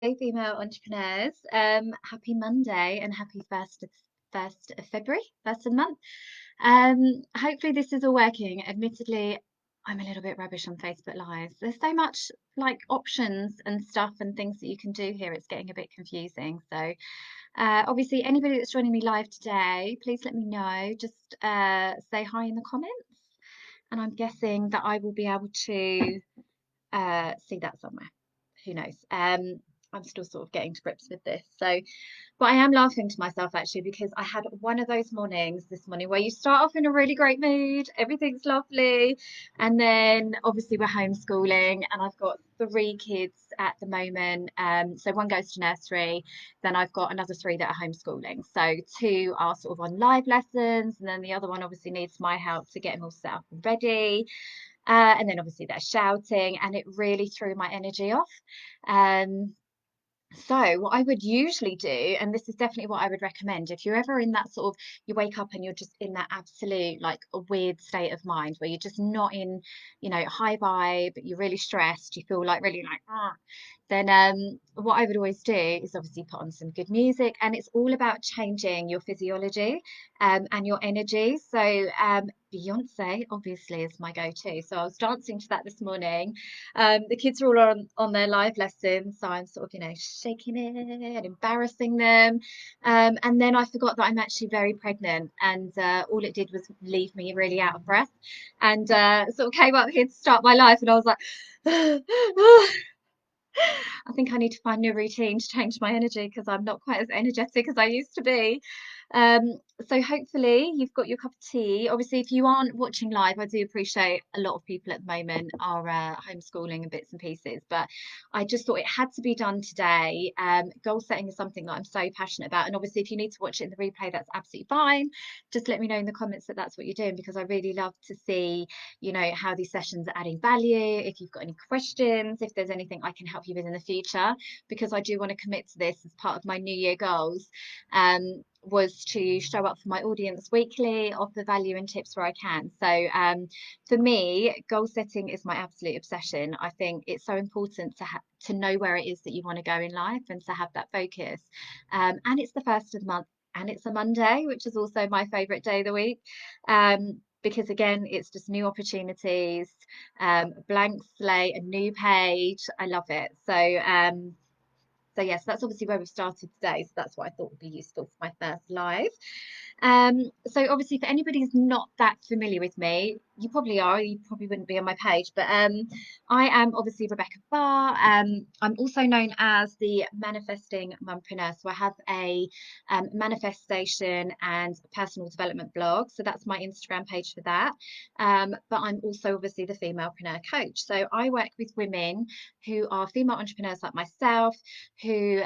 Hey, female entrepreneurs. Happy Monday and happy first of February, first of the month. Hopefully this is all working. Admittedly, I'm a little bit rubbish on Facebook Live. There's so much like options and stuff and things that you can do here. It's getting a bit confusing. So, obviously, anybody that's joining me live today, please let me know. Just say hi in the comments, and I'm guessing that I will be able to see that somewhere. Who knows? I'm still sort of getting to grips with this. So, but I am laughing to myself actually because I had one of those mornings this morning where you start off in a really great mood, everything's lovely, and then obviously we're homeschooling, and I've got three kids at the moment. So one goes to nursery, then I've got another three that are homeschooling. So two are sort of on live lessons, and then the other one obviously needs my help to get them all set up and ready. And then obviously they're shouting, and it really threw my energy off. Um, so what I would usually do, and this is definitely what I would recommend, if you're ever in that sort of, you wake up and you're just in that absolute like a weird state of mind where you're just not in, high vibe, you're really stressed, you feel like really like, then what I would always do is obviously put on some good music, and it's all about changing your physiology and your energy. So Beyonce obviously is my go-to. So I was dancing to that this morning. The kids are all on their live lessons, so I'm sort of, shaking it, embarrassing them. And then I forgot that I'm actually very pregnant, and all it did was leave me really out of breath. And sort of came up here to start my life, and I was like, I think I need to find a new routine to change my energy because I'm not quite as energetic as I used to be. Um, so hopefully you've got your cup of tea. Obviously, if you aren't watching live, I do appreciate a lot of people at the moment are homeschooling and bits and pieces, but I just thought it had to be done today. Goal setting is something that I'm so passionate about, and obviously, if you need to watch it in the replay, that's absolutely fine. Just let me know in the comments that that's what you're doing because I really love to see how these sessions are adding value. If you've got any questions, if there's anything I can help you with in the future, because I do want to commit to this as part of my New Year goals. Was to show up for my audience weekly, offer value and tips where I can. So for me, goal setting is my absolute obsession. I think it's so important to know where it is that you want to go in life and to have that focus. And it's the first of the month, and it's a Monday, which is also my favorite day of the week. Because again, it's just new opportunities, blank slate, a new page. I love it. So yes, that's obviously where we've started today. So that's what I thought would be useful for my first live. So obviously for anybody who's not that familiar with me, you probably are, you probably wouldn't be on my page, but I am obviously Rebecca Barr. I'm also known as the Manifesting Mumpreneur. So I have a manifestation and personal development blog. So that's my Instagram page for that. But I'm also obviously the Femalepreneur coach. So I work with women who are female entrepreneurs like myself, who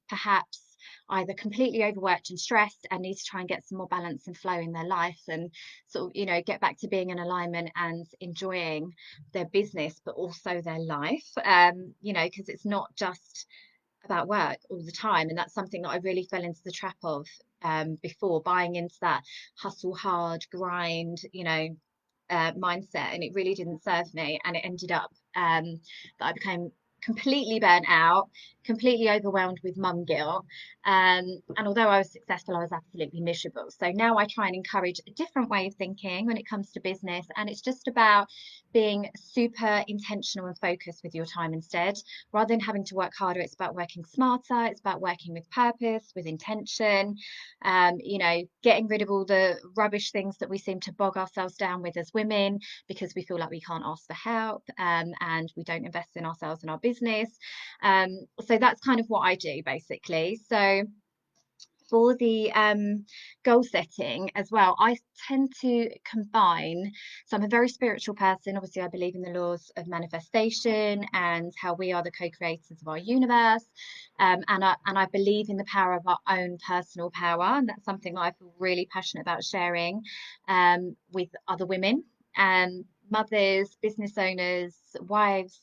perhaps either completely overworked and stressed and need to try and get some more balance and flow in their life and sort of, get back to being in alignment and enjoying their business, but also their life, because it's not just about work all the time. And that's something that I really fell into the trap of before, buying into that hustle hard, grind, mindset, and it really didn't serve me. And it ended up that I became completely burnt out, completely overwhelmed with mum guilt. And although I was successful, I was absolutely miserable. So now I try and encourage a different way of thinking when it comes to business. And it's just about being super intentional and focused with your time instead. Rather than having to work harder, it's about working smarter. It's about working with purpose, with intention, getting rid of all the rubbish things that we seem to bog ourselves down with as women because we feel like we can't ask for help, and we don't invest in ourselves and our business. So that's kind of what I do basically. So for the goal setting as well, I tend to combine. So I'm a very spiritual person. Obviously, I believe in the laws of manifestation and how we are the co-creators of our universe. And I believe in the power of our own personal power, and that's something I feel really passionate about sharing with other women. Mothers, business owners, wives,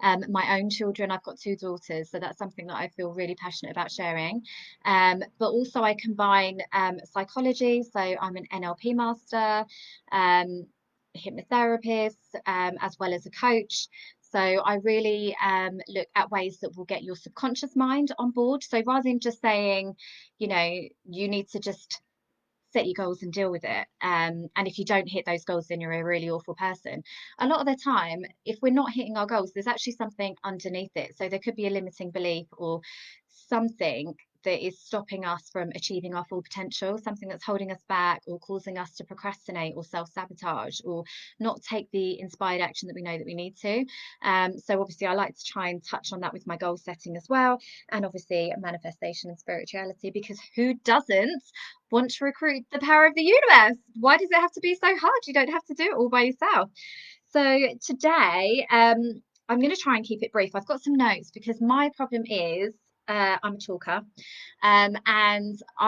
my own children. I've got two daughters, so that's something that I feel really passionate about sharing. But also I combine psychology, so I'm an NLP master, hypnotherapist, as well as a coach. So I really look at ways that will get your subconscious mind on board. So rather than just saying, you need to just set your goals and deal with it. And if you don't hit those goals, then you're a really awful person. A lot of the time, if we're not hitting our goals, there's actually something underneath it. So there could be a limiting belief or something that is stopping us from achieving our full potential, something that's holding us back or causing us to procrastinate or self-sabotage or not take the inspired action that we know that we need to. So obviously I like to try and touch on that with my goal setting as well, and obviously manifestation and spirituality, because who doesn't want to recruit the power of the universe? Why does it have to be so hard? You don't have to do it all by yourself. So today, I'm going to try and keep it brief. I've got some notes because my problem is I'm a talker, and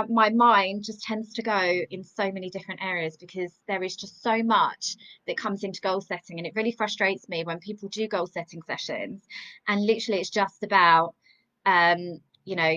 my mind just tends to go in so many different areas because there is just so much that comes into goal setting, and it really frustrates me when people do goal setting sessions and literally it's just about you know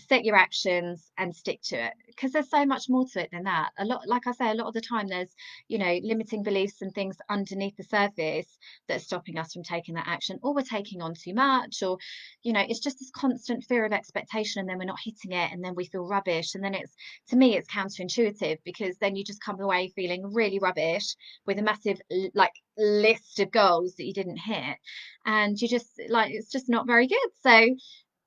set your actions and stick to it, because there's so much more to it than that. A lot, like I say, a lot of the time there's limiting beliefs and things underneath the surface that are stopping us from taking that action, or we're taking on too much, or it's just this constant fear of expectation, and then we're not hitting it, and then we feel rubbish, and then it's, to me, it's counterintuitive, because then you just come away feeling really rubbish with a massive like list of goals that you didn't hit, and you just like, it's just not very good. So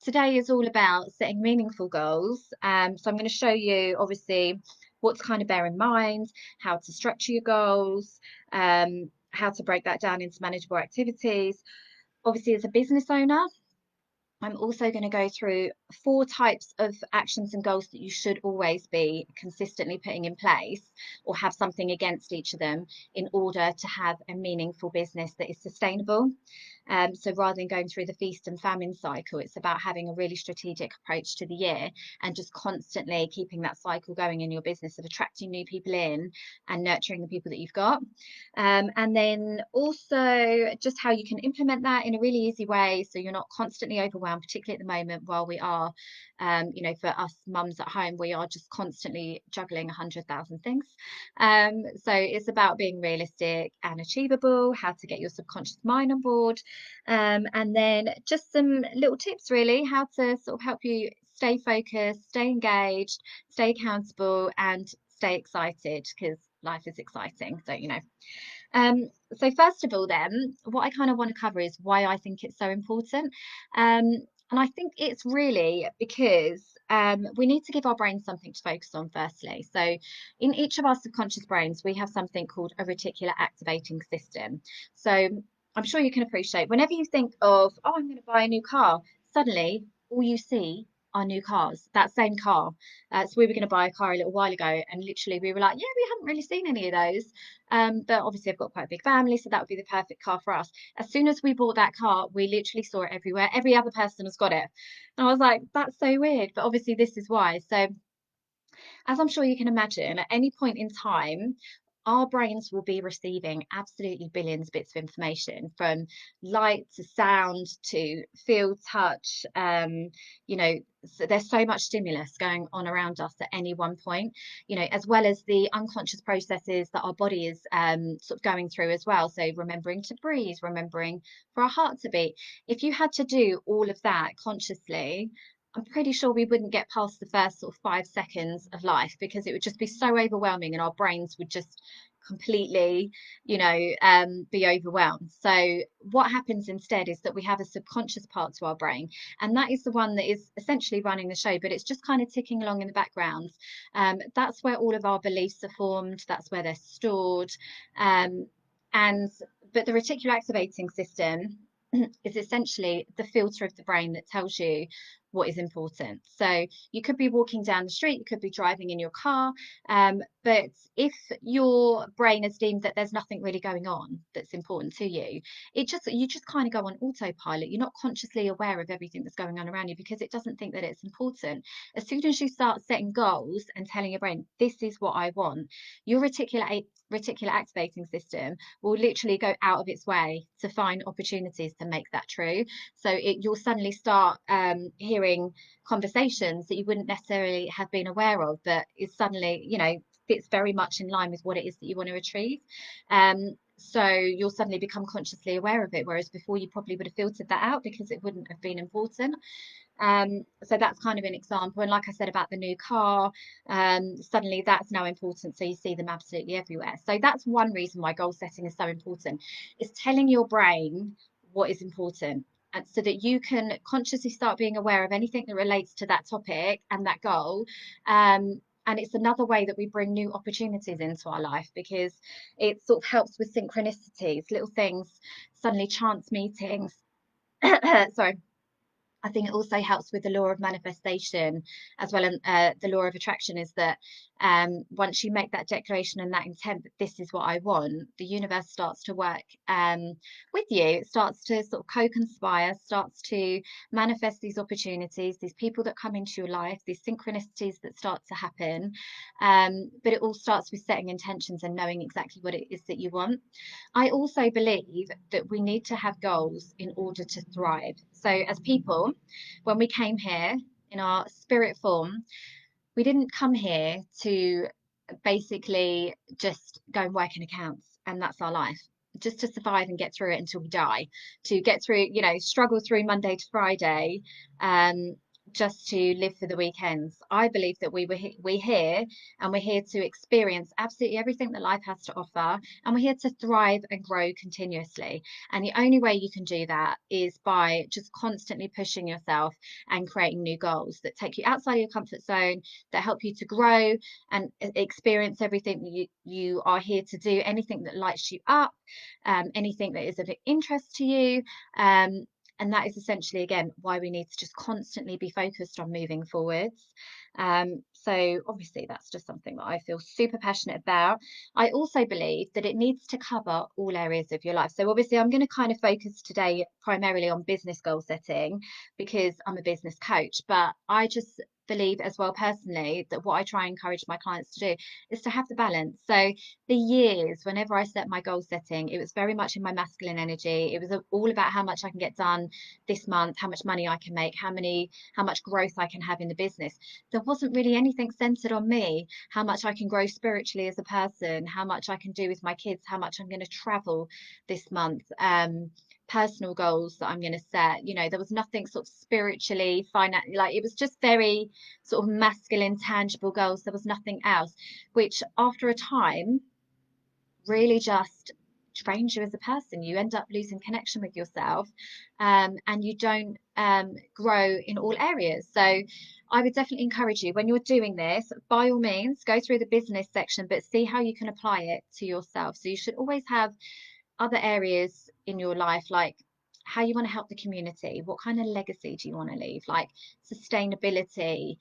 today is all about setting meaningful goals. So I'm going to show you obviously what to kind of bear in mind, how to structure your goals, how to break that down into manageable activities. Obviously, as a business owner, I'm also going to go through 4 types of actions and goals that you should always be consistently putting in place, or have something against each of them, in order to have a meaningful business that is sustainable. So rather than going through the feast and famine cycle, it's about having a really strategic approach to the year and just constantly keeping that cycle going in your business of attracting new people in and nurturing the people that you've got. And then also just how you can implement that in a really easy way, so you're not constantly overwhelmed, particularly at the moment while we are, for us mums at home, we are just constantly juggling 100,000 things. So it's about being realistic and achievable, how to get your subconscious mind on board, and then just some little tips really, how to sort of help you stay focused, stay engaged, stay accountable, and stay excited, because life is exciting, don't you know? So first of all, then, what I kind of want to cover is why I think it's so important. And I think it's really because we need to give our brains something to focus on, firstly. So in each of our subconscious brains, we have something called a reticular activating system. So I'm sure you can appreciate, whenever you think of, oh, I'm going to buy a new car, suddenly all you see are new cars, that same car. So we were going to buy a car a little while ago, and literally we were like, yeah, we haven't really seen any of those. But obviously I've got quite a big family, so that would be the perfect car for us. As soon as we bought that car, we literally saw it everywhere. Every other person has got it. And I was like, that's so weird. But obviously this is why. So as I'm sure you can imagine, at any point in time, our brains will be receiving absolutely billions of bits of information, from light to sound to feel, touch. So there's so much stimulus going on around us at any one point, as well as the unconscious processes that our body is sort of going through as well. So remembering to breathe, remembering for our heart to beat. If you had to do all of that consciously, I'm pretty sure we wouldn't get past the first sort of 5 seconds of life, because it would just be so overwhelming and our brains would just completely, be overwhelmed. So what happens instead is that we have a subconscious part to our brain, and that is the one that is essentially running the show, but it's just kind of ticking along in the background. That's where all of our beliefs are formed. That's where they're stored. And but the reticular activating system is essentially the filter of the brain that tells you what is important. So you could be walking down the street, you could be driving in your car, but if your brain has deemed that there's nothing really going on that's important to you, you just kind of go on autopilot. You're not consciously aware of everything that's going on around you, because it doesn't think that it's important. As soon as you start setting goals and telling your brain, this is what I want, your reticular activating system will literally go out of its way to find opportunities to make that true. So you'll suddenly start hearing conversations that you wouldn't necessarily have been aware of, but is suddenly, fits very much in line with what it is that you want to achieve. So you'll suddenly become consciously aware of it, whereas before you probably would have filtered that out because it wouldn't have been important. So that's kind of an example. And like I said about the new car, suddenly that's now important. So you see them absolutely everywhere. So that's one reason why goal setting is so important, is telling your brain what is important. And so that you can consciously start being aware of anything that relates to that topic and that goal. And it's another way that we bring new opportunities into our life, because it sort of helps with synchronicities, little things, suddenly chance meetings. Sorry. I think it also helps with the law of manifestation as well. And the law of attraction is that once you make that declaration and that intent that this is what I want, the universe starts to work with you. It starts to sort of co-conspire, starts to manifest these opportunities, these people that come into your life, these synchronicities that start to happen. But it all starts with setting intentions and knowing exactly what it is that you want. I also believe that we need to have goals in order to thrive. So, as people, when we came here in our spirit form, we didn't come here to basically just go and work in accounts and that's our life. Just to survive and get through it until we die, to get through, struggle through Monday to Friday, just to live for the weekends. I believe that we're here and we're here to experience absolutely everything that life has to offer, and we're here to thrive and grow continuously. And the only way you can do that is by just constantly pushing yourself and creating new goals that take you outside of your comfort zone, that help you to grow and experience everything that you are here to do, anything that lights you up, anything that is of interest to you. And that is essentially, again, why we need to just constantly be focused on moving forwards. So obviously that's just something that I feel super passionate about. I also believe that it needs to cover all areas of your life. So obviously I'm going to kind of focus today primarily on business goal setting because I'm a business coach, but I just believe as well personally that what I try and encourage my clients to do is to have the balance. So the years, whenever I set my goal setting, it was very much in my masculine energy. It was all about how much I can get done this month, how much money I can make, how much growth I can have in the business. There wasn't really anything centered on me, how much I can grow spiritually as a person, how much I can do with my kids, how much I'm going to travel this month. Personal goals that I'm going to set, there was nothing sort of spiritually like it was just very sort of masculine tangible goals. There was nothing else, which after a time really just drains you as a person. You end up losing connection with yourself, and you don't grow in all areas. So I would definitely encourage you, when you're doing this, by all means go through the business section, but see how you can apply it to yourself. So you should always have other areas in your life, like how you want to help the community, what kind of legacy do you want to leave, like sustainability,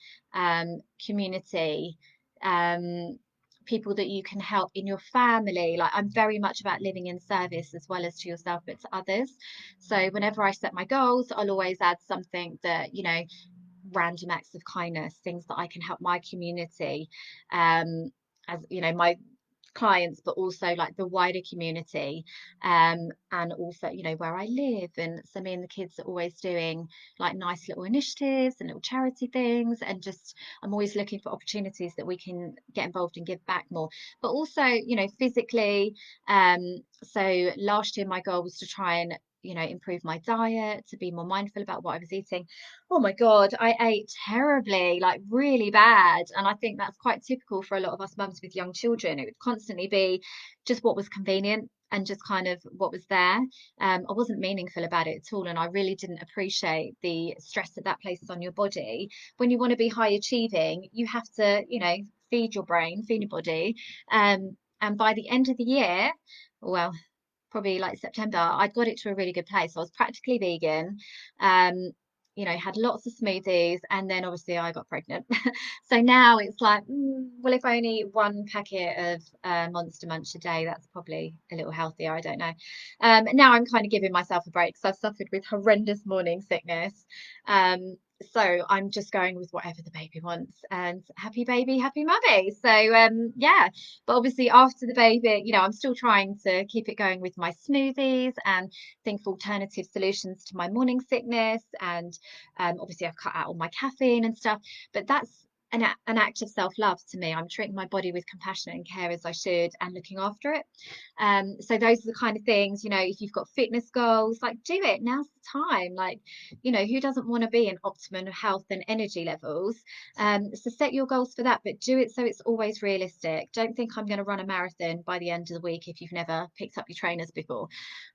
community, people that you can help in your family. Like I'm very much about living in service as well as to yourself but to others. So whenever I set my goals, I'll always add something that, random acts of kindness, things that I can help my community, as my clients, but also like the wider community, and also where I live. And so me and the kids are always doing like nice little initiatives and little charity things, and just I'm always looking for opportunities that we can get involved and give back more, but also physically. So last year my goal was to try and improve my diet, to be more mindful about what I was eating. Oh my God, I ate terribly, like really bad. And I think that's quite typical for a lot of us mums with young children. It would constantly be just what was convenient and just kind of what was there. I wasn't meaningful about it at all. And I really didn't appreciate the stress that that places on your body. When you want to be high achieving, you have to, feed your brain, feed your body. And by the end of the year, well, probably like September, I'd got it to a really good place. I was practically vegan, had lots of smoothies, and then obviously I got pregnant. So now it's like, well, if only one packet of Monster Munch a day, that's probably a little healthier. I don't know. Now I'm kind of giving myself a break because I've suffered with horrendous morning sickness. So I'm just going with whatever the baby wants, and happy baby, happy mummy. So yeah, but obviously after the baby, I'm still trying to keep it going with my smoothies and think of alternative solutions to my morning sickness. And obviously I've cut out all my caffeine and stuff, but that's an act of self-love to me. I'm treating my body with compassion and care as I should and looking after it. So those are the kind of things, if you've got fitness goals, like, do it. Now's the time. Like, who doesn't want to be in optimum health and energy levels? So set your goals for that, but do it so it's always realistic. Don't think I'm going to run a marathon by the end of the week if you've never picked up your trainers before.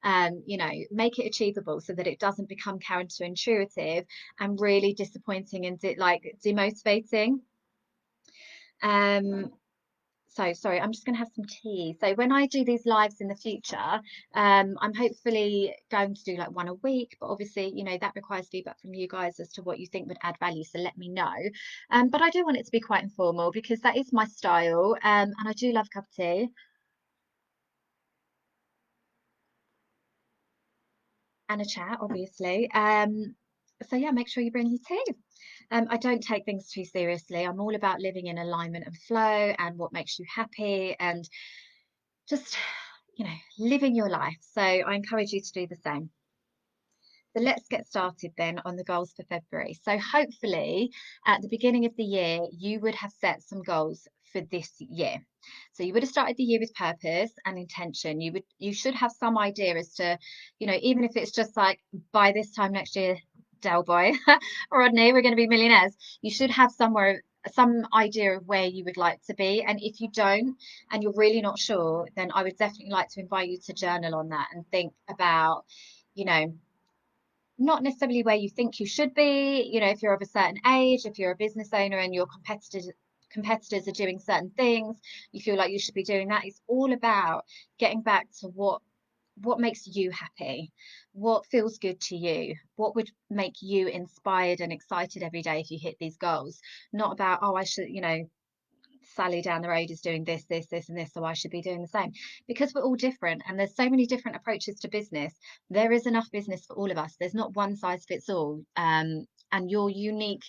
Make it achievable so that it doesn't become counterintuitive and really disappointing and demotivating. So sorry, I'm just going to have some tea. So when I do these lives in the future, I'm hopefully going to do like one a week, but obviously, that requires feedback from you guys as to what you think would add value. So let me know. But I do want it to be quite informal because that is my style. And I do love a cup of tea and a chat, obviously. So yeah, make sure you bring your tea. I don't take things too seriously. I'm all about living in alignment and flow and what makes you happy and just, living your life. So I encourage you to do the same. So let's get started then on the goals for February. So hopefully at the beginning of the year, you would have set some goals for this year. So you would have started the year with purpose and intention. You should have some idea as to, even if it's just like by this time next year, Del Boy, Rodney, we're going to be millionaires. You should have some idea of where you would like to be. And if you don't, and you're really not sure, then I would definitely like to invite you to journal on that and think about, you know, not necessarily where you think you should be. If you're of a certain age, if you're a business owner and your competitors are doing certain things, you feel like you should be doing that. It's all about getting back to what makes you happy, what feels good to you, what would make you inspired and excited every day if you hit these goals. Not about, oh, I should, Sally down the road is doing this, and this, so I should be doing the same. Because we're all different and there's so many different approaches to business. There is enough business for all of us. There's not one size fits all. And your unique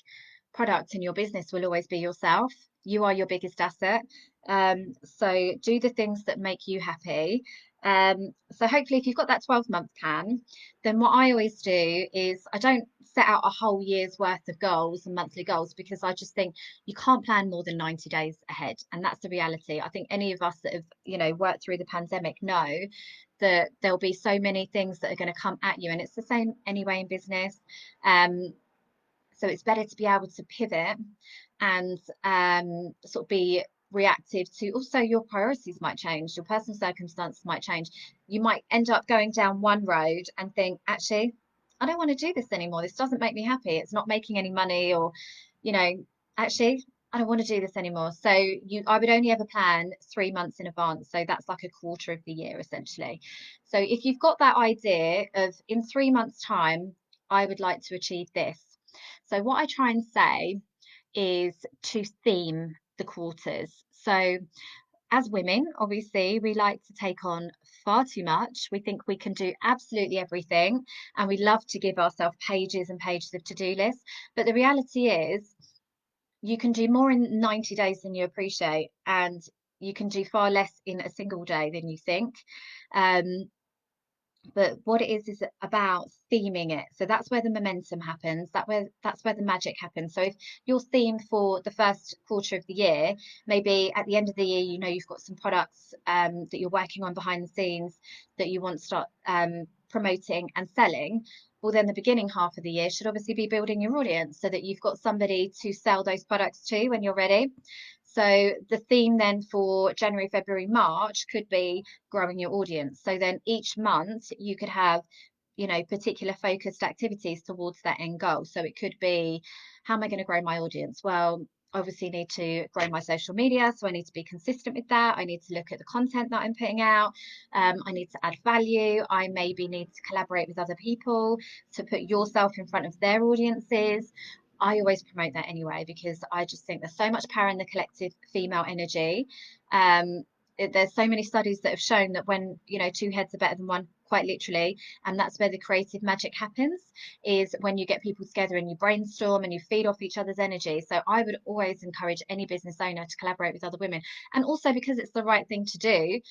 product in your business will always be yourself. You are your biggest asset. So do the things that make you happy. So hopefully if you've got that 12-month plan, then what I always do is I don't set out a whole year's worth of goals and monthly goals because I just think you can't plan more than 90 days ahead. And that's the reality. I think any of us that have, worked through the pandemic know that there'll be so many things that are going to come at you. And it's the same anyway in business. So it's better to be able to pivot and sort of be reactive to also your priorities might change, your personal circumstances might change. You might end up going down one road and think, actually, I don't want to do this anymore. This doesn't make me happy. It's not making any money, or, you know, actually, I don't want to do this anymore. So I would only ever plan 3 months in advance. So that's like a quarter of the year, essentially. So if you've got that idea of in 3 months' time, I would like to achieve this. So what I try and say is to theme the quarters. So as women, obviously, we like to take on far too much. We think we can do absolutely everything, and we love to give ourselves pages and pages of to-do lists. But the reality is, you can do more in 90 days than you appreciate, and you can do far less in a single day than you think. But what it is about theming it. So that's where the momentum happens. That's where the magic happens. So if your theme for the first quarter of the year, maybe at the end of the year, you've got some products that you're working on behind the scenes that you want to start promoting and selling. Well, then the beginning half of the year should obviously be building your audience so that you've got somebody to sell those products to when you're ready. So the theme then for January, February, March could be growing your audience. So then each month you could have, particular focused activities towards that end goal. So it could be, how am I going to grow my audience? Well, obviously need to grow my social media. So I need to be consistent with that. I need to look at the content that I'm putting out. I need to add value. I maybe need to collaborate with other people to put yourself in front of their audiences. I always promote that anyway, because I just think there's so much power in the collective female energy. There's so many studies that have shown that when, two heads are better than one, quite literally, and that's where the creative magic happens, is when you get people together and you brainstorm and you feed off each other's energy. So I would always encourage any business owner to collaborate with other women, and also because it's the right thing to do.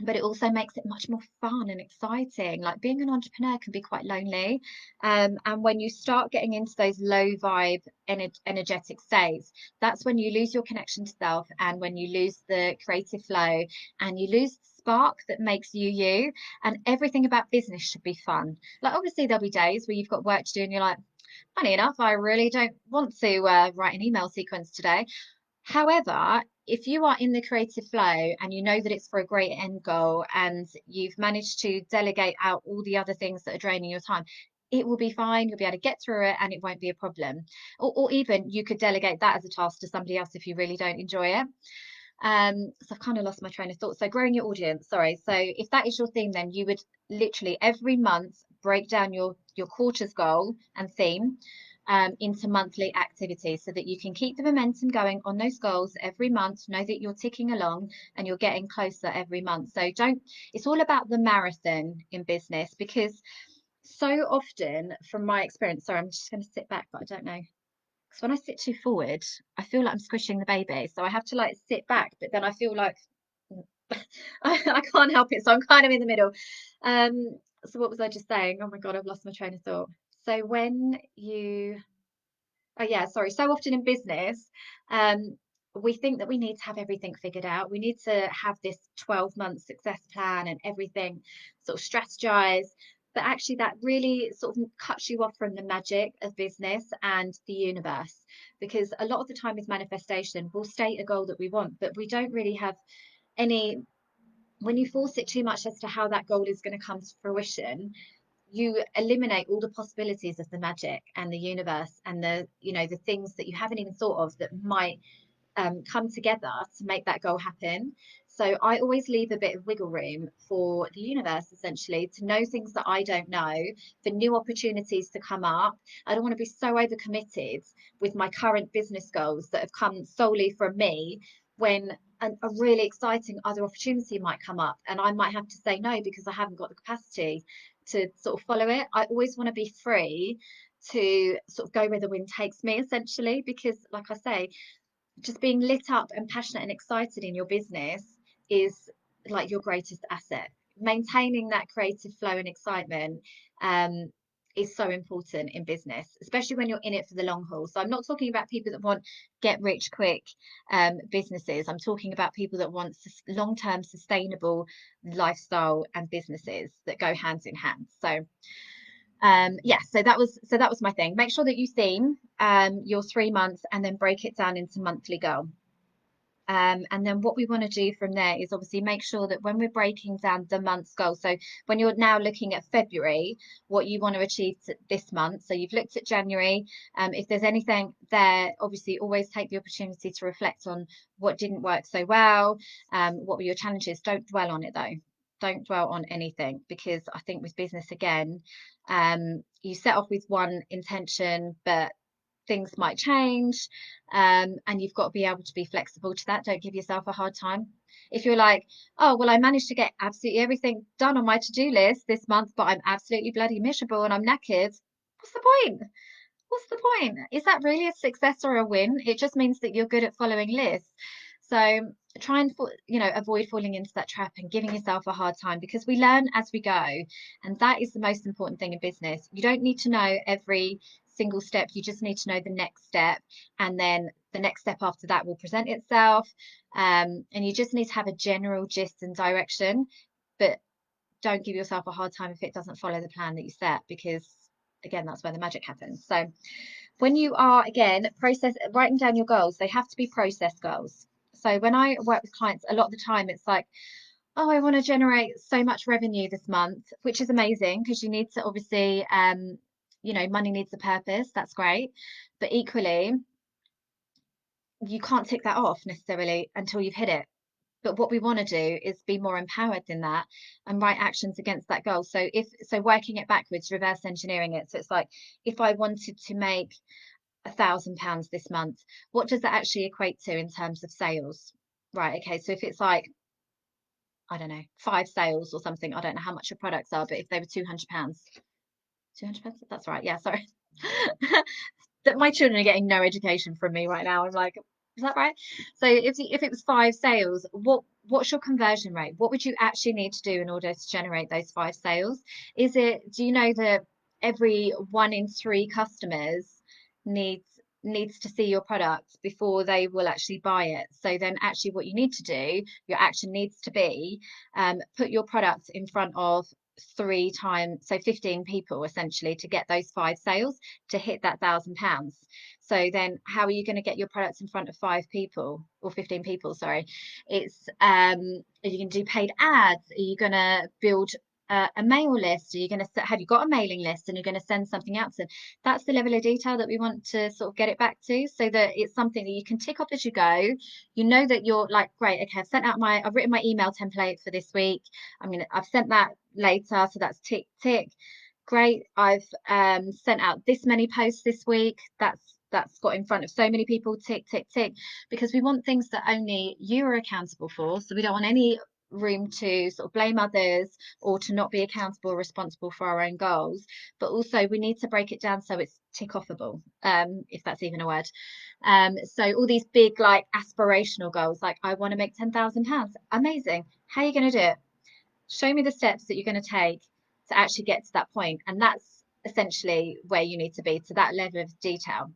but it also makes it much more fun and exciting. Like being an entrepreneur can be quite lonely. And when you start getting into those low vibe, energetic states, that's when you lose your connection to self, and when you lose the creative flow, and you lose the spark that makes you you. And everything about business should be fun. Like, obviously, there'll be days where you've got work to do and you're like, funny enough, I really don't want to write an email sequence today. However, if you are in the creative flow and you know that it's for a great end goal, and you've managed to delegate out all the other things that are draining your time, it will be fine. You'll be able to get through it and it won't be a problem. Or even you could delegate that as a task to somebody else if you really don't enjoy it. So I've kind of lost my train of thought. So growing your audience, sorry. So if that is your theme, then you would literally every month break down your quarters goal and theme into monthly activities, so that you can keep the momentum going on those goals every month. Know that you're ticking along and you're getting closer every month. So don't, it's all about the marathon in business, because so often from my experience, sorry, I'm just going to sit back, but I don't know. Because when I sit too forward, I feel like I'm squishing the baby. So I have to like sit back, but then I feel like I can't help it. So I'm kind of in the middle. So what was I just saying? Oh my God, I've lost my train of thought. So when you Oh yeah, sorry. So often in business, um, we think that we need to have everything figured out. We need to have this 12-month success plan and everything sort of strategized. But actually, that really sort of cuts you off from the magic of business and the universe. Because a lot of the time with manifestation, we'll state a goal that we want, but we don't really have any. When you force it too much as to how that goal is going to come to fruition, you eliminate all the possibilities of the magic and the universe, and the, you know, the things that you haven't even thought of that might come together to make that goal happen. So I always leave a bit of wiggle room for the universe, essentially, to know things that I don't know, for new opportunities to come up. I don't want to be so overcommitted with my current business goals that have come solely from me, when a really exciting other opportunity might come up and I might have to say no because I haven't got the capacity to sort of follow it. I always want to be free to sort of go where the wind takes me, essentially, because like I say, just being lit up and passionate and excited in your business is like your greatest asset. Maintaining that creative flow and excitement um, is so important in business, especially when you're in it for the long haul. So I'm not talking about people that want get rich quick businesses. I'm talking about people that want long-term sustainable lifestyle and businesses that go hands in hand. So yeah, so that was my thing. Make sure that you theme your 3 months and then break it down into monthly goal. And then what we want to do from there is obviously make sure that when we're breaking down the month's goal, so when you're now looking at February, what you want to achieve this month. So you've looked at January. If there's anything there, obviously always take the opportunity to reflect on what didn't work so well. What were your challenges? Don't dwell on it though. Don't dwell on anything, because I think with business again, you set off with one intention, but things might change, and you've got to be able to be flexible to that. Don't give yourself a hard time. If you're like, oh well, I managed to get absolutely everything done on my to-do list this month, but I'm absolutely bloody miserable and I'm knackered, what's the point? What's the point? Is that really a success or a win? It just means that you're good at following lists. So try and avoid falling into that trap and giving yourself a hard time, because we learn as we go, and that is the most important thing in business. You don't need to know every single step, you just need to know the next step, and then the next step after that will present itself. And you just need to have a general gist and direction, but don't give yourself a hard time if it doesn't follow the plan that you set, because again, that's where the magic happens. So when you are again writing down your goals, they have to be process goals. So when I work with clients, a lot of the time it's like, oh, I want to generate so much revenue this month, which is amazing, because you need to obviously money needs a purpose. That's great. But equally, you can't tick that off necessarily until you've hit it. But what we want to do is be more empowered than that and write actions against that goal. So working it backwards, reverse engineering it. So it's like, if I wanted to make £1,000 this month, what does that actually equate to in terms of sales? Right, okay, so if it's like, I don't know, 5 sales or something, I don't know how much your products are, but if they were £200, £200, that's right, yeah, sorry. That my children are getting no education from me right now. I'm like, is that right? So if it was 5 sales, what's your conversion rate? What would you actually need to do in order to generate those 5 sales? Do you know that every 1 in 3 customers needs needs to see your product before they will actually buy it? So then actually what you need to do, your action needs to be, put your product in front of 3 times, so 15 people essentially, to get those 5 sales to hit that £1,000. So then how are you going to get your products in front of 5 people or 15 people? Sorry. It's are you going to do paid ads? Are you going to build a mail list? Are you going to have you got a mailing list and you're going to send something out to them? That's the level of detail that we want to sort of get it back to, so that it's something that you can tick off as you go. You know that you're like, great, okay, I've written my email template for this week. I've sent that later, so that's tick tick. Great, I've sent out this many posts this week. That's got in front of so many people, tick tick tick. Because we want things that only you are accountable for, so we don't want any room to sort of blame others or to not be accountable or responsible for our own goals. But also we need to break it down so it's tick offable, if that's even a word. So all these big like aspirational goals, like I want to make £10,000. Amazing. How are you going to do it? Show me the steps that you're going to take to actually get to that point. And that's essentially where you need to be, to that level of detail.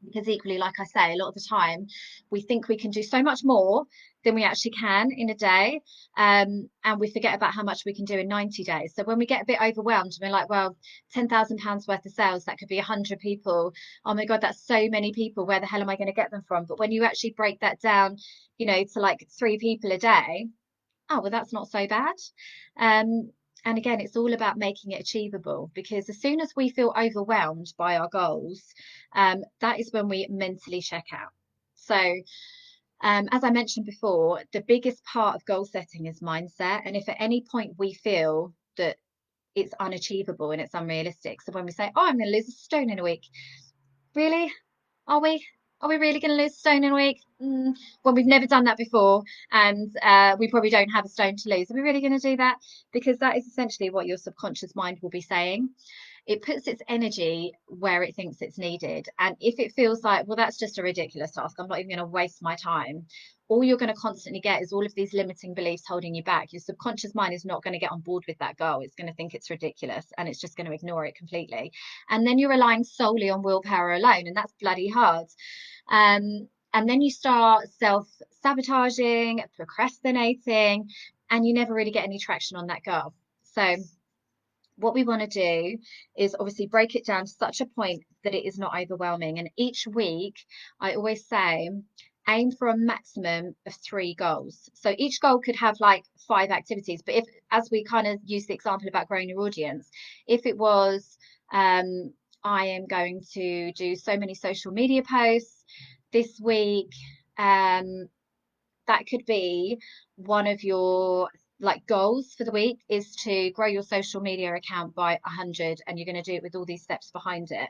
Because equally, like I say, a lot of the time we think we can do so much more than we actually can in a day, and we forget about how much we can do in 90 days. So when we get a bit overwhelmed, we're like, well, £10,000 worth of sales, that could be 100 people. Oh my God, that's so many people. Where the hell am I going to get them from? But when you actually break that down, to like 3 people a day, oh, well, that's not so bad. And again, it's all about making it achievable, because as soon as we feel overwhelmed by our goals, that is when we mentally check out. So, as I mentioned before, the biggest part of goal setting is mindset. And if at any point we feel that it's unachievable and it's unrealistic, so when we say, oh, I'm going to lose a stone in a week, really? Are we? Are we really going to lose a stone in a week? Well, we've never done that before, and we probably don't have a stone to lose. Are we really going to do that? Because that is essentially what your subconscious mind will be saying. It puts its energy where it thinks it's needed. And if it feels like, well, that's just a ridiculous task, I'm not even going to waste my time, all you're going to constantly get is all of these limiting beliefs holding you back. Your subconscious mind is not going to get on board with that goal. It's going to think it's ridiculous and it's just going to ignore it completely. And then you're relying solely on willpower alone, and that's bloody hard. And then you start self-sabotaging, procrastinating, and you never really get any traction on that goal. So what we want to do is obviously break it down to such a point that it is not overwhelming. And each week, I always say, aim for a maximum of 3 goals. So each goal could have like 5 activities. But if, as we kind of use the example about growing your audience, if it was, I am going to do so many social media posts this week, that could be one of your like goals for the week, is to grow your social media account by 100, and you're going to do it with all these steps behind it.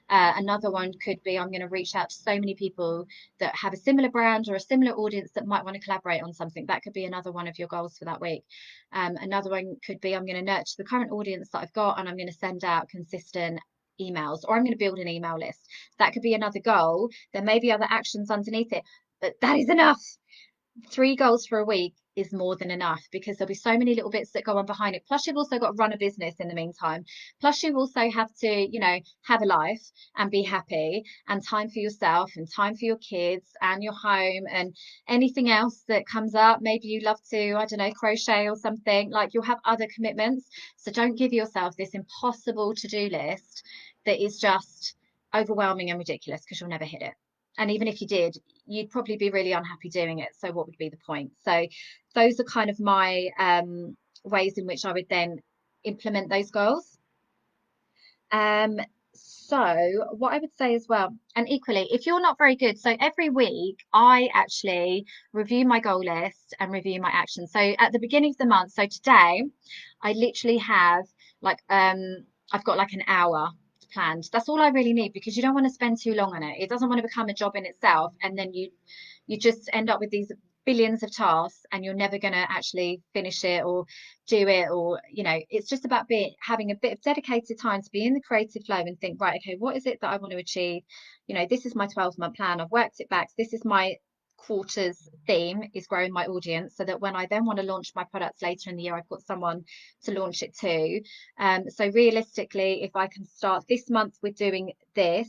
Another one could be, I'm going to reach out to so many people that have a similar brand or a similar audience that might want to collaborate on something. That could be another one of your goals for that week. Another one could be, I'm going to nurture the current audience that I've got, and I'm going to send out consistent emails, or I'm going to build an email list. That could be another goal. There may be other actions underneath it, but that is enough. 3 goals for a week is more than enough, because there'll be so many little bits that go on behind it. Plus, you've also got to run a business in the meantime. Plus, you also have to, have a life and be happy, and time for yourself and time for your kids and your home and anything else that comes up. Maybe you love to, I don't know, crochet or something. Like, you'll have other commitments. So don't give yourself this impossible to-do list that is just overwhelming and ridiculous, because you'll never hit it. And even if you did, you'd probably be really unhappy doing it. So what would be the point? So those are kind of my ways in which I would then implement those goals. So what I would say as well, and equally, if you're not very good, so every week I actually review my goal list and review my actions. So at the beginning of the month, so today, I literally have like I've got like an hour planned. That's all I really need, because you don't want to spend too long on it. It doesn't want to become a job in itself, and then you just end up with these billions of tasks and you're never going to actually finish it or do it, or it's just about having a bit of dedicated time to be in the creative flow and think, right, okay, what is it that I want to achieve? This is my 12-month plan. I've worked it back. This is my quarter's theme is growing my audience, so that when I then want to launch my products later in the year, I've got someone to launch it to. So realistically, if I can start this month with doing this,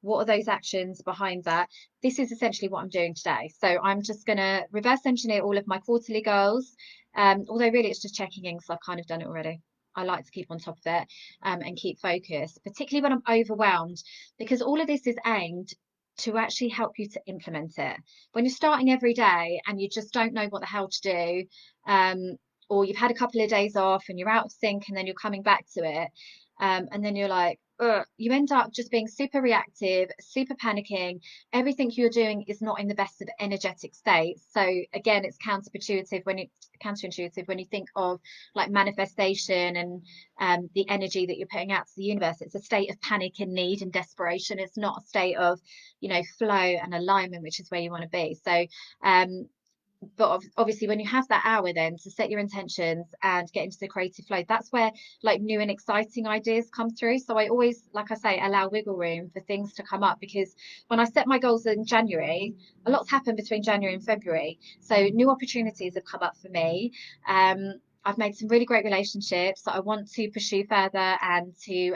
what are those actions behind that? This is essentially what I'm doing today. So I'm just going to reverse engineer all of my quarterly goals. Although really it's just checking in because I've kind of done it already. I like to keep on top of it and keep focused, particularly when I'm overwhelmed, because all of this is aimed to actually help you to implement it. When you're starting every day and you just don't know what the hell to do, or you've had a couple of days off and you're out of sync and then you're coming back to it, and then you're like, ugh, you end up just being super reactive, super panicking. Everything you're doing is not in the best of energetic state. So again, it's counterintuitive when you think of like manifestation and the energy that you're putting out to the universe. It's a state of panic and need and desperation. It's not a state of, flow and alignment, which is where you want to be. So but obviously when you have that hour then to set your intentions and get into the creative flow, that's where like new and exciting ideas come through. So I always, like I say, allow wiggle room for things to come up, because when I set my goals in January, a lot's happened between January and February, so new opportunities have come up for me. I've made some really great relationships that I want to pursue further, and to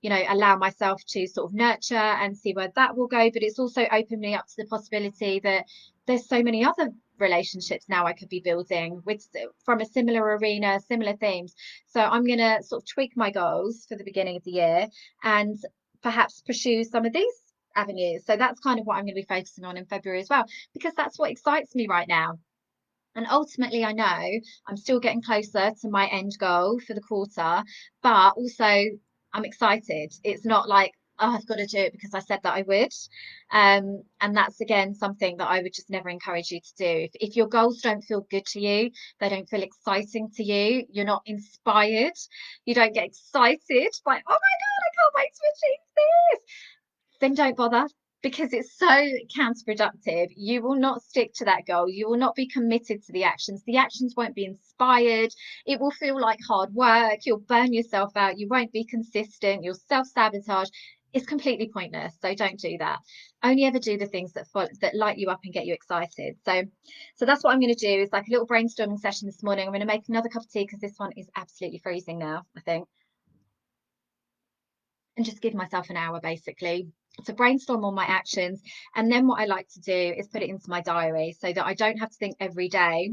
allow myself to sort of nurture and see where that will go. But it's also opened me up to the possibility that there's so many other relationships now I could be building with from a similar arena, similar themes. So I'm going to sort of tweak my goals for the beginning of the year and perhaps pursue some of these avenues. So that's kind of what I'm going to be focusing on in February as well, because that's what excites me right now. And ultimately, I know I'm still getting closer to my end goal for the quarter, but also I'm excited. It's not like, oh, I've got to do it because I said that I would. And that's again something that I would just never encourage you to do. If your goals don't feel good to you, they don't feel exciting to you, you're not inspired, you don't get excited by, oh my God, I can't wait to achieve this, then don't bother, because it's so counterproductive. You will not stick to that goal. You will not be committed to the actions. The actions won't be inspired. It will feel like hard work. You'll burn yourself out. You won't be consistent. You'll self-sabotage. It's completely pointless. So don't do that. Only ever do the things that light you up and get you excited. So that's what I'm going to do, is like a little brainstorming session this morning. I'm going to make another cup of tea because this one is absolutely freezing now, I think. And just give myself an hour basically to brainstorm all my actions. And then what I like to do is put it into my diary, so that I don't have to think every day,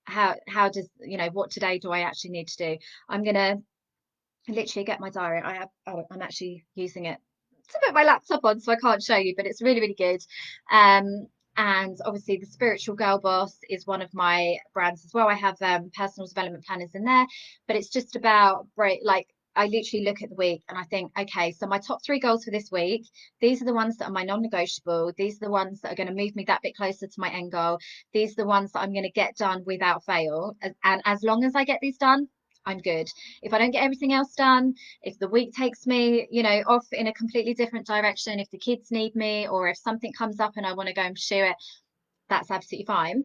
how does, what today do I actually need to do. I'm gonna literally get my diary. I'm actually using it to put my laptop on, so I can't show you, but it's really, really good. And obviously the Spiritual Girl Boss is one of my brands as well. I have personal development planners in there, but it's just about I literally look at the week and I think, okay, so my top 3 goals for this week, these are the ones that are my non-negotiable. These are the ones that are going to move me that bit closer to my end goal. These are the ones that I'm going to get done without fail. And as long as I get these done, I'm good. If I don't get everything else done, if the week takes me, off in a completely different direction, if the kids need me, or if something comes up and I want to go and pursue it, that's absolutely fine.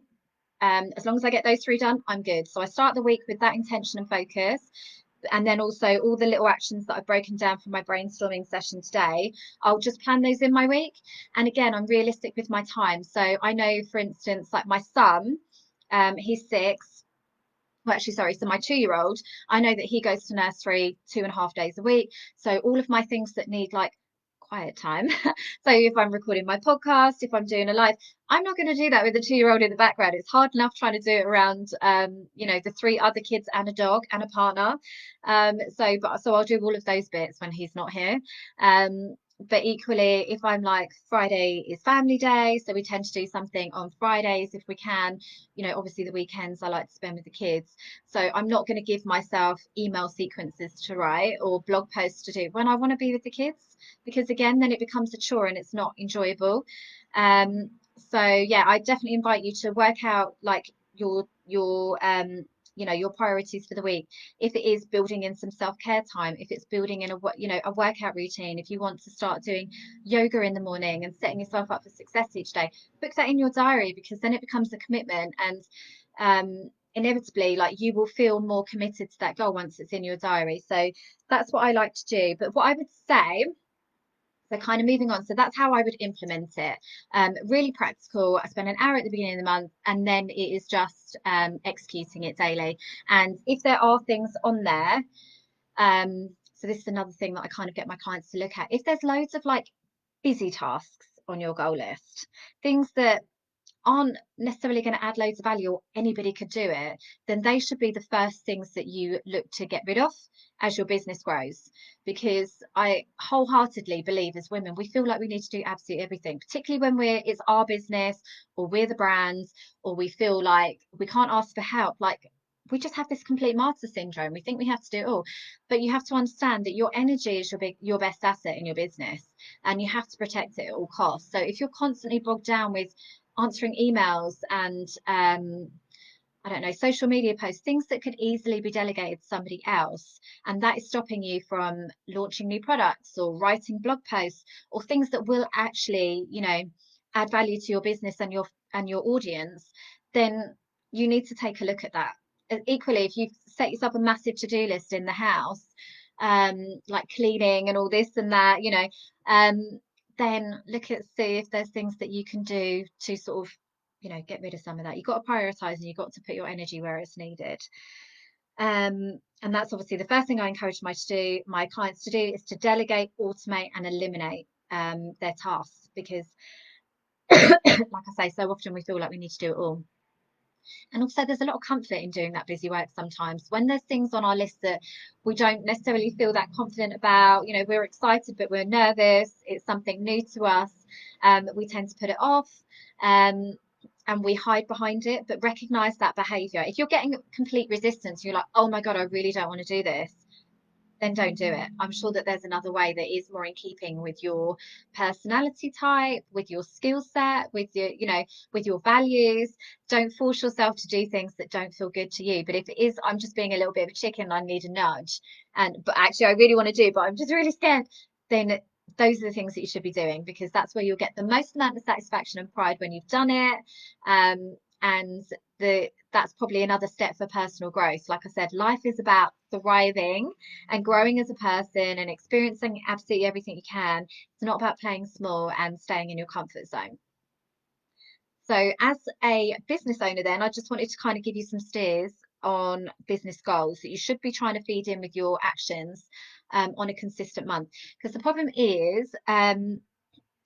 As long as I get those 3 done, I'm good. So I start the week with that intention and focus. And then also all the little actions that I've broken down from my brainstorming session today, I'll just plan those in my week. And again, I'm realistic with my time. So I know, for instance, like my son, he's 6. Well, actually, sorry. So my 2-year-old, I know that he goes to nursery 2.5 days a week. So all of my things that need like quiet time. So if I'm recording my podcast, if I'm doing a live, I'm not going to do that with a 2-year-old in the background. It's hard enough trying to do it around, the 3 other kids and a dog and a partner. So I'll do all of those bits when he's not here. But equally, if I'm like, Friday is family day, so we tend to do something on Fridays if we can. Obviously the weekends I like to spend with the kids. So I'm not going to give myself email sequences to write or blog posts to do when I want to be with the kids, because again, then it becomes a chore and it's not enjoyable. So yeah, I definitely invite you to work out like your your priorities for the week. If it is building in some self-care time, if it's building in a workout routine, if you want to start doing yoga in the morning and setting yourself up for success each day, book that in your diary, because then it becomes a commitment, and inevitably like you will feel more committed to that goal once it's in your diary. So that's what I like to do. But what I would say So kind of moving on. So that's how I would implement it. Really practical. I spend an hour at the beginning of the month, and then it is just executing it daily. And if there are things on there, so this is another thing that I kind of get my clients to look at. If there's loads of like busy tasks on your goal list, things that aren't necessarily going to add loads of value or anybody could do it, then they should be the first things that you look to get rid of as your business grows. Because I wholeheartedly believe as women, we feel like we need to do absolutely everything, particularly when it's our business or we're the brands, or we feel like we can't ask for help. Like, we just have this complete martyr syndrome. We think we have to do it all, but you have to understand that your energy is your best asset in your business, and you have to protect it at all costs. So if you're constantly bogged down with answering emails and I don't know, social media posts, things that could easily be delegated to somebody else, and that is stopping you from launching new products or writing blog posts or things that will actually, add value to your business and your audience, then you need to take a look at that. Equally, if you set yourself a massive to-do list in the house, like cleaning and all this and that, then look at see if there's things that you can do to sort of get rid of some of that. You've got to prioritize, and you've got to put your energy where it's needed. And that's obviously the first thing I encourage my clients to do is to delegate, automate, and eliminate their tasks, because like I say, so often we feel like we need to do it all. And also there's a lot of comfort in doing that busy work sometimes. When there's things on our list that we don't necessarily feel that confident about, we're excited but we're nervous, it's something new to us, we tend to put it off, and we hide behind it. But recognize that behavior. If you're getting complete resistance, you're like, oh my God, I really don't want to do this, then don't do it. I'm sure that there's another way that is more in keeping with your personality type, with your skill set, with with your values. Don't force yourself to do things that don't feel good to you. But if it is, I'm just being a little bit of a chicken, I need a nudge, but actually I really want to do, but I'm just really scared, then those are the things that you should be doing, because that's where you'll get the most amount of satisfaction and pride when you've done it. And that's probably another step for personal growth. Like I said, life is about thriving and growing as a person and experiencing absolutely everything you can. It's not about playing small and staying in your comfort zone. So as a business owner, then I just wanted to kind of give you some steers on business goals that you should be trying to feed in with your actions on a consistent month. Because the problem is,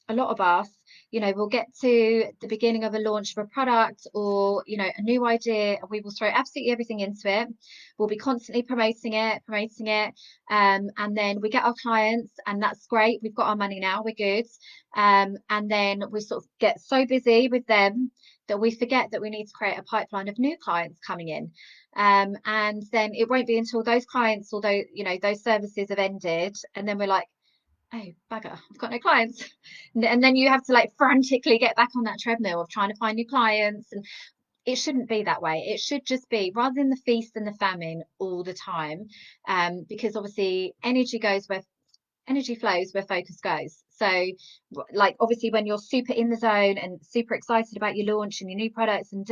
a lot of us, we'll get to the beginning of a launch of a product or, a new idea, and we will throw absolutely everything into it. We'll be constantly promoting it. And then we get our clients, and that's great. We've got our money now, we're good. And then we sort of get so busy with them that we forget that we need to create a pipeline of new clients coming in. And then it won't be until those clients, although, those services have ended, and then we're like, oh bugger, I've got no clients. And then you have to like frantically get back on that treadmill of trying to find new clients. And it shouldn't be that way. It should just be, rather than the feast and the famine all the time, because obviously energy flows where focus goes. So like obviously when you're super in the zone and super excited about your launch and your new products and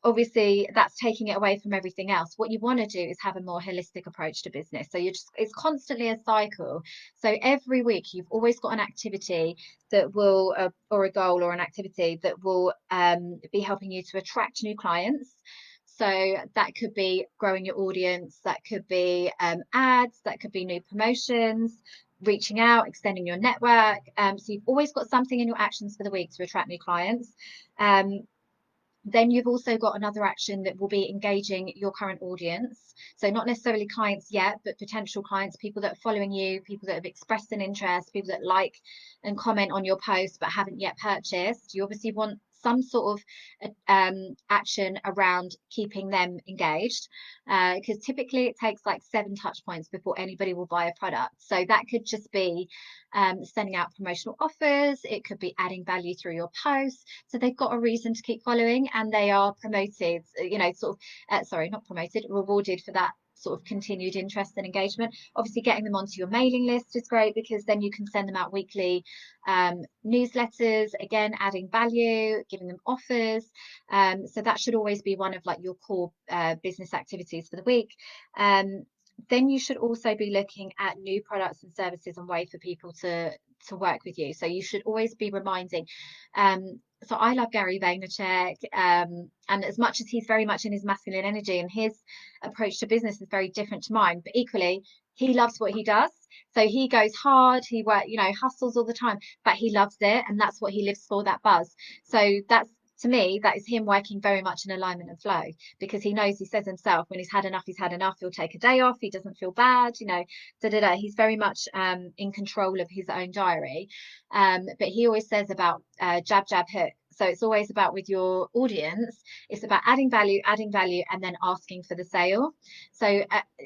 obviously that's taking it away from everything else. What you want to do is have a more holistic approach to business. So it's constantly a cycle. So every week you've always got an activity that will, or a goal or an activity that will be helping you to attract new clients. So that could be growing your audience, that could be ads, that could be new promotions, reaching out, extending your network. So you've always got something in your actions for the week to attract new clients. Then you've also got another action that will be engaging your current audience. So not necessarily clients yet, but potential clients, people that are following you, people that have expressed an interest, people that like and comment on your post but haven't yet purchased. You obviously want some sort of action around keeping them engaged, because typically it takes like 7 touch points before anybody will buy a product. So that could just be sending out promotional offers. It could be adding value through your posts, so they've got a reason to keep following, and they are promoted, not promoted, rewarded for that sort of continued interest and engagement. Obviously getting them onto your mailing list is great, because then you can send them out weekly newsletters, again adding value, giving them offers. So that should always be one of like your core business activities for the week. then you should also be looking at new products and services and way for people to work with you. So you should always be reminding. So I love Gary Vaynerchuk, and as much as he's very much in his masculine energy and his approach to business is very different to mine, but equally he loves what he does. So he goes hard, he hustles all the time, but he loves it, and that's what he lives for, that buzz. So that's, to me, that is him working very much in alignment and flow, because he knows, he says himself, when he's had enough, he's had enough. He'll take a day off. He doesn't feel bad, He's very much in control of his own diary. But he always says about jab, jab, hook. So it's always about, with your audience, it's about adding value, and then asking for the sale. So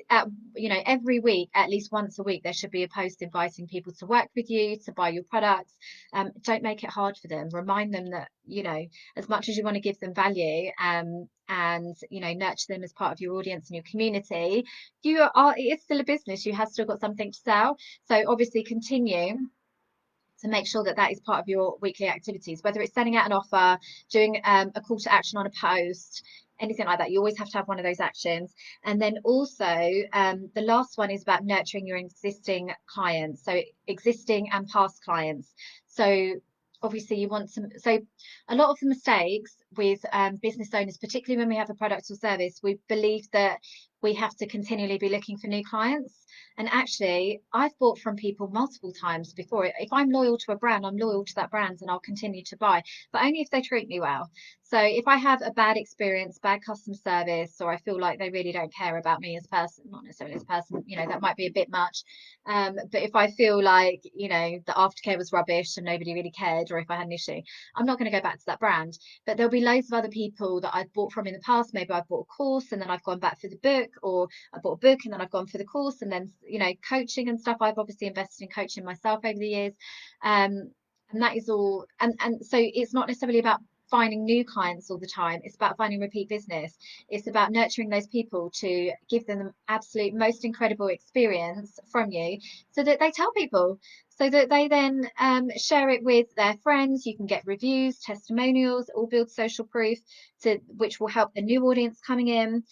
every week, at least once a week, there should be a post inviting people to work with you, to buy your products. Don't make it hard for them. Remind them that, as much as you want to give them value, and nurture them as part of your audience and your community, it's still a business. You have still got something to sell. So obviously continue to make sure that that is part of your weekly activities, whether it's sending out an offer, doing a call to action on a post, anything like that. You always have to have one of those actions. And then also the last one is about nurturing your existing clients, so existing and past clients. So obviously you want some, so a lot of the mistakes with business owners, particularly when we have a product or service, we believe that we have to continually be looking for new clients. And actually, I've bought from people multiple times before. If I'm loyal to a brand, I'm loyal to that brand, and I'll continue to buy, but only if they treat me well. So if I have a bad experience, bad customer service, or I feel like they really don't care about me as a person, not necessarily as a person, that might be a bit much. But if I feel like, the aftercare was rubbish and nobody really cared, or if I had an issue, I'm not going to go back to that brand. But there'll be loads of other people that I've bought from in the past. Maybe I've bought a course and then I've gone back for the book, or I bought a book and then I've gone for the course, and then, coaching and stuff. I've obviously invested in coaching myself over the years. And that is all. And so it's not necessarily about finding new clients all the time. It's about finding repeat business. It's about nurturing those people to give them the absolute most incredible experience from you, so that they tell people, so that they then share it with their friends. You can get reviews, testimonials, all build social proof, which will help the new audience coming in.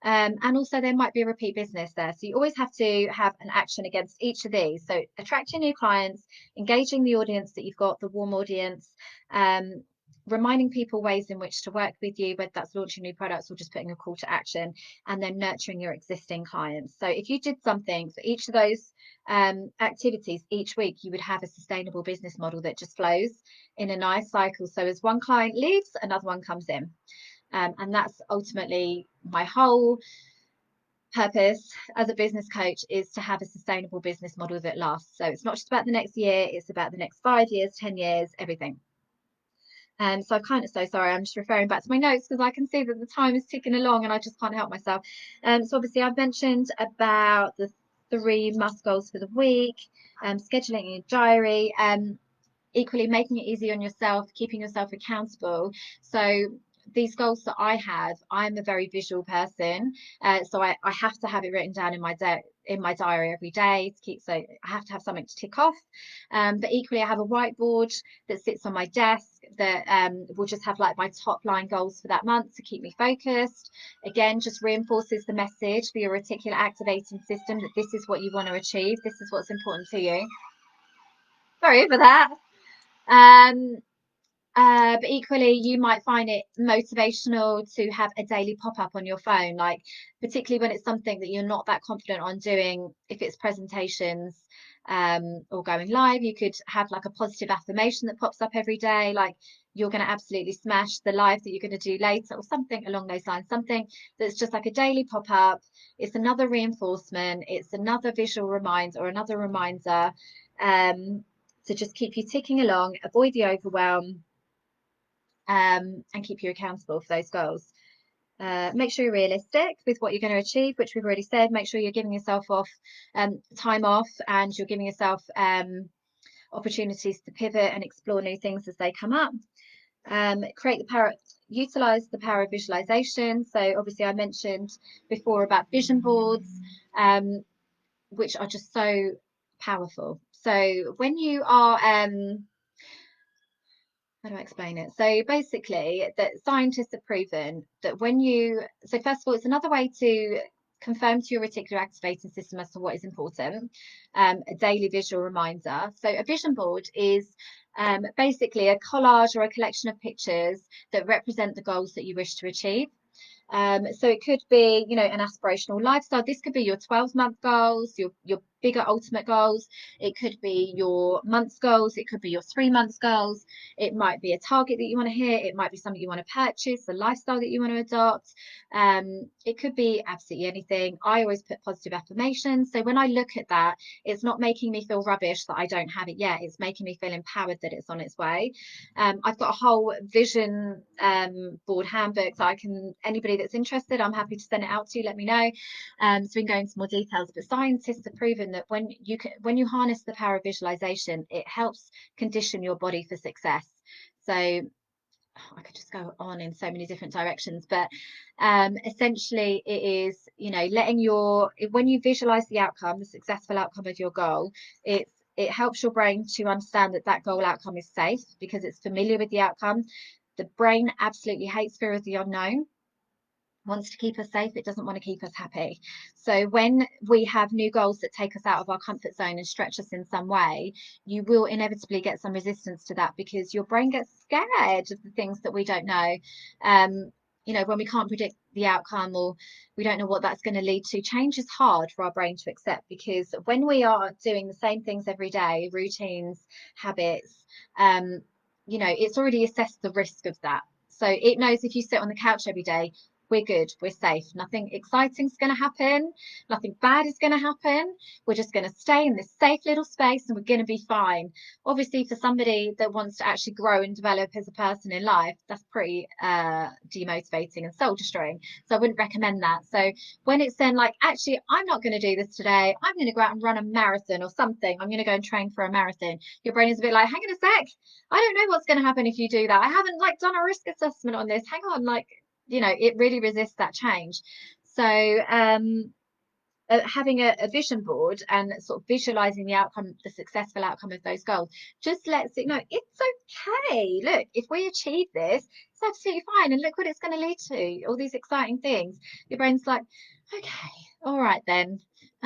And also there might be a repeat business there. So you always have to have an action against each of these. So attracting new clients, engaging the audience that you've got, the warm audience, reminding people ways in which to work with you, whether that's launching new products or just putting a call to action, and then nurturing your existing clients. So if you did something for each of those activities each week, you would have a sustainable business model that just flows in a nice cycle. So as one client leaves, another one comes in. And that's ultimately my whole purpose as a business coach, is to have a sustainable business model that lasts. So it's not just about the next year, it's about the next 5 years, 10 years, everything. So I'm kind of so sorry, I'm just referring back to my notes because I can see that the time is ticking along and I just can't help myself. So obviously I've mentioned about the 3 must goals for the week, scheduling your diary, equally making it easy on yourself, keeping yourself accountable. So these goals that I have, I'm a very visual person, so I have to have it written down in my diary every day to keep. So I have to have something to tick off. But equally, I have a whiteboard that sits on my desk that will just have like my top line goals for that month to keep me focused. Again, just reinforces the message for your reticular activating system that this is what you want to achieve. This is what's important to you. Sorry for that. But equally, you might find it motivational to have a daily pop-up on your phone, like particularly when it's something that you're not that confident on doing. If it's presentations or going live, you could have like a positive affirmation that pops up every day, like you're going to absolutely smash the live that you're going to do later, or something along those lines. Something that's just like a daily pop-up. It's another reinforcement. It's another visual reminder or another reminder to just keep you ticking along, avoid the overwhelm. And keep you accountable for those goals. Make sure you're realistic with what you're going to achieve, which we've already said. Make sure you're giving yourself time off, and you're giving yourself opportunities to pivot and explore new things as they come up. Utilize the power of visualization. So obviously I mentioned before about vision boards, which are just so powerful. So when you are how do I explain it? So basically, that scientists have proven that so first of all, it's another way to confirm to your reticular activating system as to what is important, a daily visual reminder. So a vision board is basically a collage or a collection of pictures that represent the goals that you wish to achieve. So it could be, you know, an aspirational lifestyle. This could be your 12-month goals, your bigger ultimate goals. It could be your month's goals. It could be your 3 months goals. It might be a target that you want to hit. It might be something you want to purchase, a lifestyle that you want to adopt. It could be absolutely anything. I always put positive affirmations. So when I look at that, it's not making me feel rubbish that I don't have it yet. It's making me feel empowered that it's on its way. I've got a whole vision board handbook that anybody that's interested, I'm happy to send it out to you. Let me know. So we can go into more details. But scientists have proven that when you harness the power of visualization, it helps condition your body for success. So I could just go on in so many different directions, but essentially it is, you know, when you visualize the outcome, the successful outcome of your goal, it helps your brain to understand that goal outcome is safe because it's familiar with the outcome. The brain absolutely hates fear of the unknown, wants to keep us safe. It doesn't want to keep us happy. So when we have new goals that take us out of our comfort zone and stretch us in some way, you will inevitably get some resistance to that because your brain gets scared of the things that we don't know. You know, when we can't predict the outcome or we don't know what that's going to lead to, change is hard for our brain to accept, because when we are doing the same things every day, routines, habits, you know, it's already assessed the risk of that. So it knows if you sit on the couch every day, we're good, we're safe, nothing exciting is going to happen, nothing bad is going to happen, we're just going to stay in this safe little space and we're going to be fine. Obviously, for somebody that wants to actually grow and develop as a person in life, that's pretty demotivating and soul destroying, so I wouldn't recommend that. So when it's then like, actually, I'm not going to do this today, I'm going to go out and run a marathon or something, I'm going to go and train for a marathon, your brain is a bit like, hang on a sec, I don't know what's going to happen if you do that, I haven't like done a risk assessment on this, hang on, like, you know, it really resists that change. So having a vision board and sort of visualizing the outcome, the successful outcome of those goals, just lets it know it's okay. Look, if we achieve this, it's absolutely fine. And look what it's going to lead to, all these exciting things. Your brain's like, okay, all right then.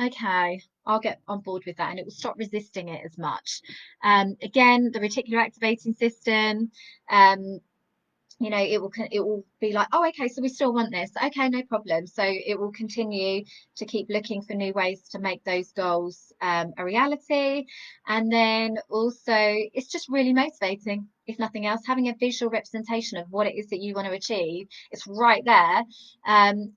Okay, I'll get on board with that, and it will stop resisting it as much. Again, the reticular activating system, you know, it will be like, oh, okay, so we still want this, okay, no problem. So it will continue to keep looking for new ways to make those goals a reality. And then also, it's just really motivating, if nothing else, having a visual representation of what it is that you want to achieve, it's right there,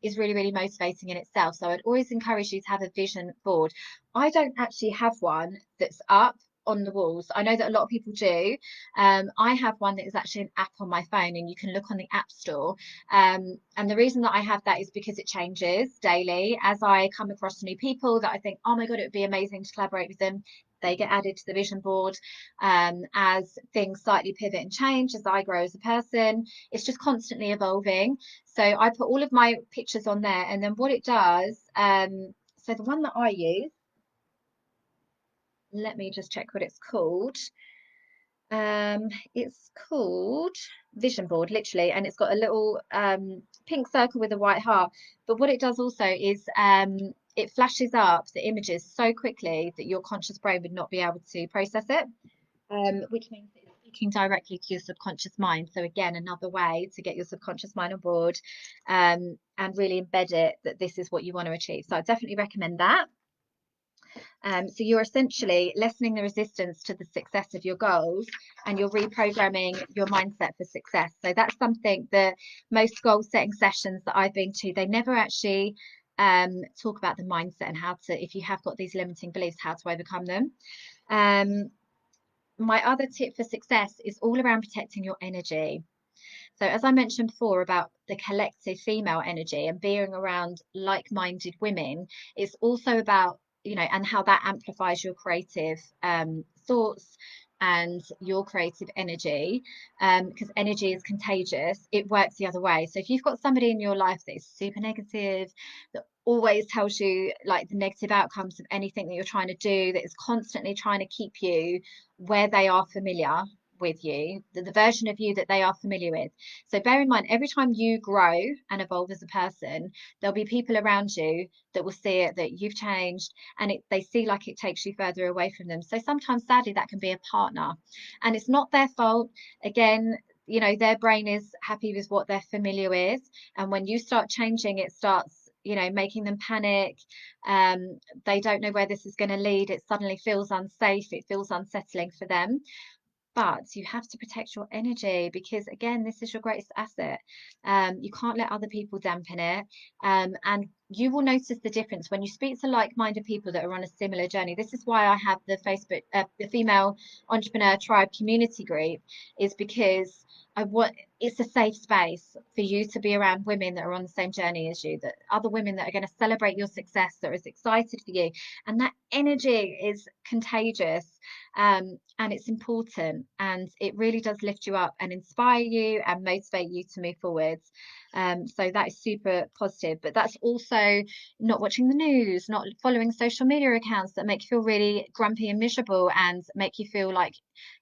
is really, really motivating in itself. So I'd always encourage you to have a vision board. I don't actually have one that's up on the walls. I know that a lot of people do. I have one that is actually an app on my phone, and you can look on the App Store. And the reason that I have that is because it changes daily. As I come across new people that I think, oh my God, it would be amazing to collaborate with them, they get added to the vision board. As things slightly pivot and change, as I grow as a person, it's just constantly evolving. So I put all of my pictures on there, and then what it does, so the one that I use, let me just check what it's called. It's called Vision Board, literally, and it's got a little pink circle with a white heart. But what it does also is it flashes up the images so quickly that your conscious brain would not be able to process it, which means it's speaking directly to your subconscious mind. So again, another way to get your subconscious mind on board, and really embed it that this is what you want to achieve. So I definitely recommend that. So you're essentially lessening the resistance to the success of your goals, and you're reprogramming your mindset for success. So that's something that most goal setting sessions that I've been to, they never actually talk about the mindset and how to, if you have got these limiting beliefs, how to overcome them. My other tip for success is all around protecting your energy. So as I mentioned before about the collective female energy and being around like-minded women, it's also about, you know, and how that amplifies your creative thoughts and your creative energy, because energy is contagious. It works the other way. So if you've got somebody in your life that is super negative, that always tells you like the negative outcomes of anything that you're trying to do, that is constantly trying to keep you where they are familiar, with you, the version of you that they are familiar with. So bear in mind, every time you grow and evolve as a person, there'll be people around you that will see it, that you've changed, and they see like it takes you further away from them. So sometimes, sadly, that can be a partner, and it's not their fault. Again, their brain is happy with what they're familiar with, and when you start changing, it starts making them panic. They don't know where this is going to lead. It suddenly feels unsafe, it feels unsettling for them. But you have to protect your energy, because again, this is your greatest asset. You can't let other people dampen it. And you will notice the difference when you speak to like-minded people that are on a similar journey. This is why I have the Facebook, the Female Entrepreneur Tribe community group, is because it's a safe space for you to be around women that are on the same journey as you, that other women that are going to celebrate your success, that are as excited for you. And that energy is contagious. And it's important, and it really does lift you up and inspire you and motivate you to move forwards. So that is super positive. But that's also not watching the news, not following social media accounts that make you feel really grumpy and miserable and make you feel like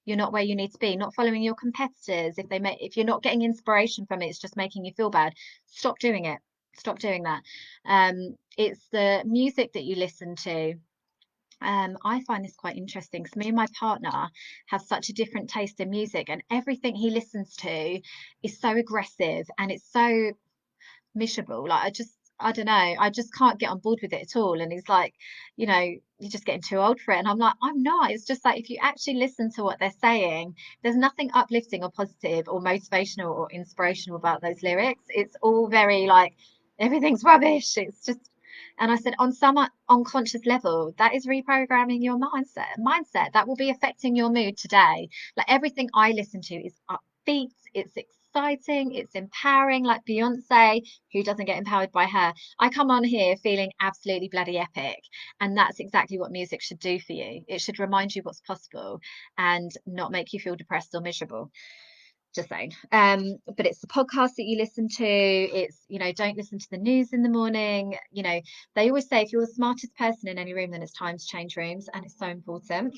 you're not where you need to be, not following your competitors. If you're not getting inspiration from it, it's just making you feel bad. Stop doing it. Stop doing that. It's the music that you listen to. I find this quite interesting because me and my partner have such a different taste in music, and everything he listens to is so aggressive and it's so miserable. Like, I don't know, I just can't get on board with it at all. And he's like, you're just getting too old for it. And I'm like, I'm not. It's just like, if you actually listen to what they're saying, there's nothing uplifting or positive or motivational or inspirational about those lyrics. It's all very like, everything's rubbish. It's just, and I said, on some unconscious level, that is reprogramming your mindset that will be affecting your mood today. Like, everything I listen to is upbeat, it's exciting, it's empowering. Like Beyonce, who doesn't get empowered by her? I come on here feeling absolutely bloody epic, and that's exactly what music should do for you. It should remind you what's possible and not make you feel depressed or miserable. Just saying. But it's the podcast that you listen to. It's, don't listen to the news in the morning. They always say if you're the smartest person in any room, then it's time to change rooms, and it's so important.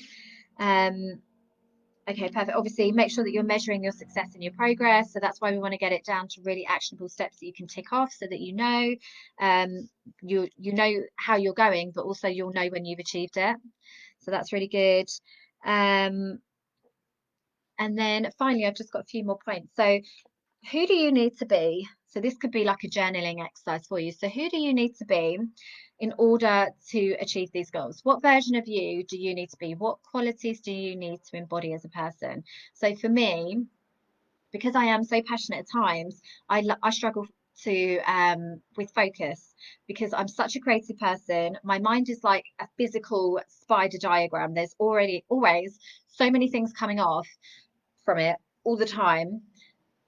Okay, perfect. Obviously, make sure that you're measuring your success and your progress. So that's why we want to get it down to really actionable steps that you can tick off, so that you know how you're going, but also you'll know when you've achieved it. So that's really good. And then finally, I've just got a few more points. So who do you need to be? So this could be like a journaling exercise for you. So who do you need to be in order to achieve these goals? What version of you do you need to be? What qualities do you need to embody as a person? So for me, because I am so passionate at times, I struggle to with focus, because I'm such a creative person. My mind is like a physical spider diagram. There's already always so many things coming off from it all the time,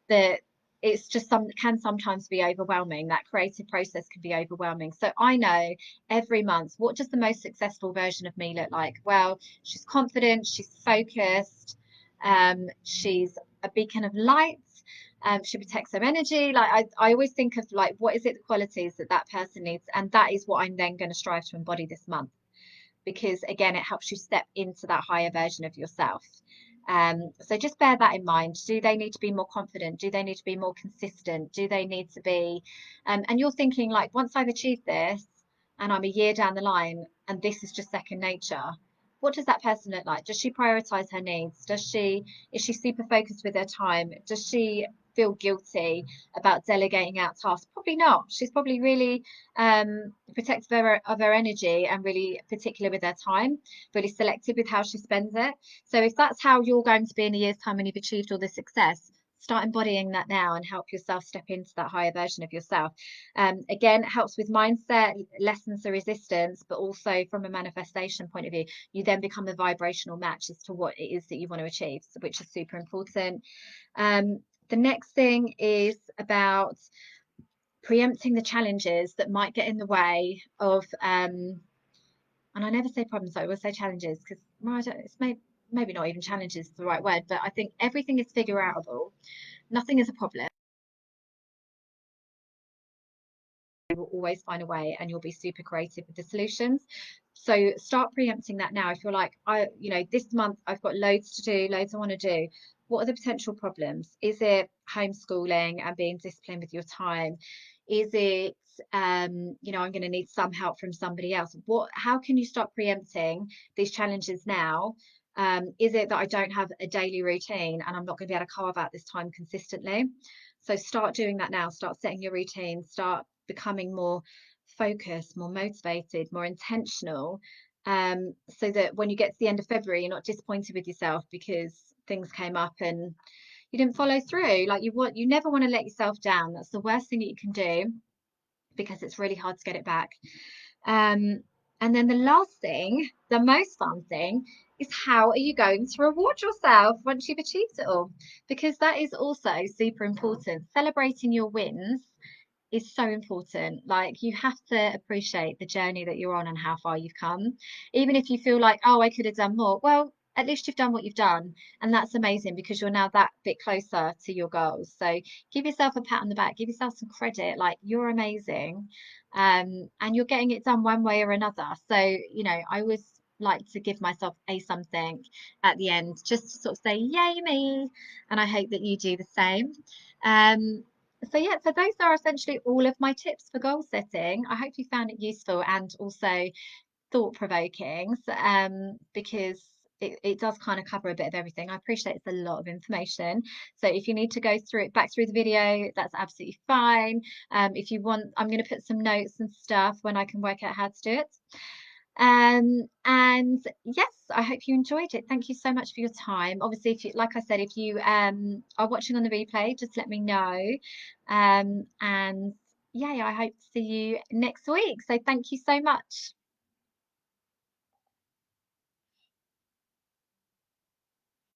that it's just can sometimes be overwhelming. That creative process can be overwhelming. So I know every month, what does the most successful version of me look like? Well, she's confident, she's focused, she's a beacon of light, she protects her energy. Like, I always think of like, what is it, the qualities that person needs, and that is what I'm then going to strive to embody this month, because again, it helps you step into that higher version of yourself. So just bear that in mind. Do they need to be more confident? Do they need to be more consistent? Do they need to be, and you're thinking like, once I've achieved this and I'm a year down the line and this is just second nature, what does that person look like? Does she prioritize her needs? Is she super focused with her time? Does she feel guilty about delegating out tasks? Probably not. She's probably really protective of her energy and really particular with her time, really selective with how she spends it. So if that's how you're going to be in a year's time when you've achieved all this success, start embodying that now and help yourself step into that higher version of yourself. Again, it helps with mindset, lessens the resistance, but also from a manifestation point of view, you then become a vibrational match as to what it is that you want to achieve, which is super important. The next thing is about preempting the challenges that might get in the way of, and I never say problems, I will say challenges, because it's maybe not even challenges is the right word, but I think everything is figure outable. Nothing is a problem. You will always find a way, and you'll be super creative with the solutions. So start preempting that now. If you're like, this month I've got loads to do, loads I want to do, what are the potential problems? Is it homeschooling and being disciplined with your time? Is it, I'm going to need some help from somebody else? How can you start preempting these challenges now? Is it that I don't have a daily routine and I'm not going to be able to carve out this time consistently? So start doing that now. Start setting your routine. Start becoming more focused, more motivated, more intentional, so that when you get to the end of February, you're not disappointed with yourself because things came up and you didn't follow through. Like you never want to let yourself down. That's the worst thing that you can do because it's really hard to get it back. Um, and then the last thing, the most fun thing, is how are you going to reward yourself once you've achieved it all? Because that is also super important. Celebrating your wins is so important. Like you have to appreciate the journey that you're on and how far you've come. Even if you feel like, oh, I could have done more. Well, at least you've done what you've done. And that's amazing because you're now that bit closer to your goals. So give yourself a pat on the back, give yourself some credit. Like you're amazing. And you're getting it done one way or another. So, I always like to give myself a something at the end, just to sort of say, yay me. And I hope that you do the same. Um, so those are essentially all of my tips for goal setting. I hope you found it useful and also thought provoking, because it does kind of cover a bit of everything. I appreciate it's a lot of information. So if you need to go through it back through the video, that's absolutely fine. If you want, I'm going to put some notes and stuff when I can work out how to do it. And yes, I hope you enjoyed it. Thank you so much for your time. Obviously, if you, like I said, if you are watching on the replay, just let me know. And yeah, I hope to see you next week. So thank you so much.